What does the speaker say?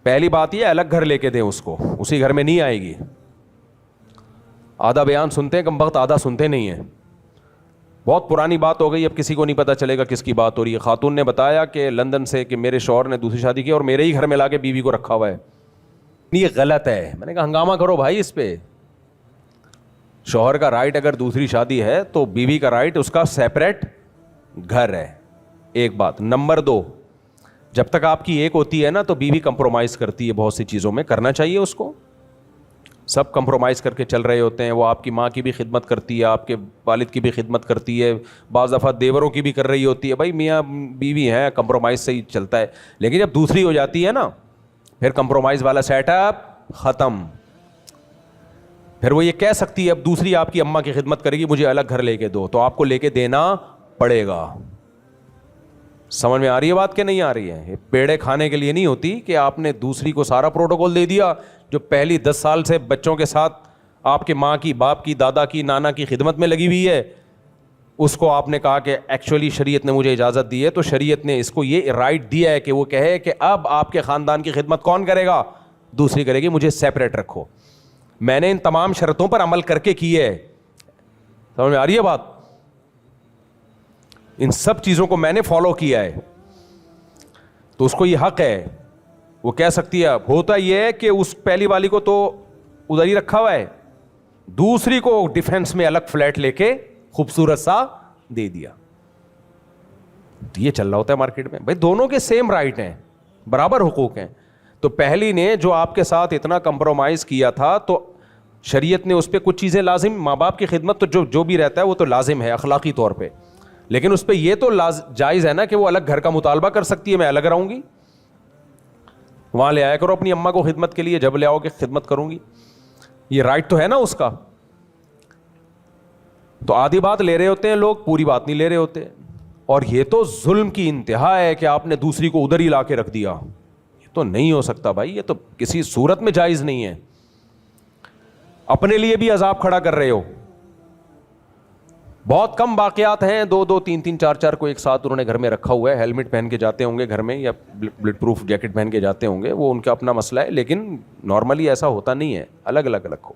پہلی بات یہ الگ گھر لے کے دیں اس کو, اسی گھر میں نہیں آئے گی. آدھا بیان سنتے ہیں کم وقت, آدھا سنتے نہیں ہیں. بہت پرانی بات ہو گئی, اب کسی کو نہیں پتہ چلے گا کس کی بات ہو رہی ہے. خاتون نے بتایا کہ لندن سے کہ میرے شوہر نے دوسری شادی کی اور میرے ہی گھر میں لا کے بیوی کو رکھا ہوا ہے. یہ غلط ہے. میں نے کہا ہنگامہ کرو بھائی اس پہ. شوہر کا رائٹ اگر دوسری شادی ہے تو بیوی کا رائٹ اس کا سیپریٹ گھر ہے. ایک بات. نمبر 2, جب تک آپ کی ایک ہوتی ہے نا تو بیوی کمپرومائز کرتی ہے بہت سی چیزوں میں, کرنا چاہیے اس کو. سب کمپرومائز کر کے چل رہے ہوتے ہیں. وہ آپ کی ماں کی بھی خدمت کرتی ہے, آپ کے والد کی بھی خدمت کرتی ہے, بعض دفعہ دیوروں کی بھی کر رہی ہوتی ہے. بھائی میاں بیوی ہیں, کمپرومائز سے ہی چلتا ہے. لیکن جب دوسری ہو جاتی ہے نا, پھر کمپرومائز والا سیٹ اپ ختم. پھر وہ یہ کہہ سکتی ہے اب دوسری آپ کی اماں کی خدمت کرے گی, مجھے الگ گھر لے کے دو, تو آپ کو لے کے دینا پڑے گا. سمجھ میں آ رہی ہے بات کہ نہیں آ رہی ہے؟ پیڑے کھانے کے لیے نہیں ہوتی کہ آپ نے دوسری کو سارا پروٹوکول دے دیا. جو پہلی 10 سال سے بچوں کے ساتھ آپ کے ماں کی, باپ کی, دادا کی, نانا کی خدمت میں لگی ہوئی ہے, اس کو آپ نے کہا کہ ایکچولی شریعت نے مجھے اجازت دی ہے, تو شریعت نے اس کو یہ رائٹ دیا ہے کہ وہ کہے کہ اب آپ کے خاندان کی خدمت کون کرے گا؟ دوسری کرے گی, مجھے سیپریٹ رکھو. میں نے ان تمام شرطوں پر عمل کر کے کی ہے. سمجھ میں آ رہی ہے بات؟ ان سب چیزوں کو میں نے فالو کیا ہے, تو اس کو یہ حق ہے, وہ کہہ سکتی ہے. ہوتا یہ ہے کہ اس پہلی والی کو تو ادھر ہی رکھا ہوا ہے, دوسری کو ڈیفینس میں الگ فلیٹ لے کے خوبصورت سا دے دیا. یہ چل رہا ہوتا ہے مارکیٹ میں. بھائی دونوں کے سیم رائٹ ہیں, برابر حقوق ہیں. تو پہلی نے جو آپ کے ساتھ اتنا کمپرومائز کیا تھا, تو شریعت نے اس پہ کچھ چیزیں لازم, ماں باپ کی خدمت تو جو بھی رہتا ہے وہ تو لازم ہے اخلاقی طور پہ, لیکن اس پہ یہ تو جائز ہے نا کہ وہ الگ گھر کا مطالبہ کر سکتی ہے, میں الگ رہوں گی, وہاں لے آیا کرو اپنی اماں کو خدمت کے لیے, جب لے آؤ کہ خدمت کروں گی. یہ رائٹ تو ہے نا اس کا. تو آدھی بات لے رہے ہوتے ہیں لوگ, پوری بات نہیں لے رہے ہوتے. اور یہ تو ظلم کی انتہا ہے کہ آپ نے دوسری کو ادھر ہی لا کے رکھ دیا. یہ تو نہیں ہو سکتا بھائی, یہ تو کسی صورت میں جائز نہیں ہے. اپنے لیے بھی عذاب کھڑا کر رہے ہو. بہت کم واقعات ہیں, 2 3 4 کو ایک ساتھ انہوں نے گھر میں رکھا ہوا ہے, ہیلمٹ پہن کے جاتے ہوں گے گھر میں, یا بلٹ پروف جیکٹ پہن کے جاتے ہوں گے, وہ ان کا اپنا مسئلہ ہے, لیکن نارملی ایسا ہوتا نہیں ہے. الگ الگ رکھو.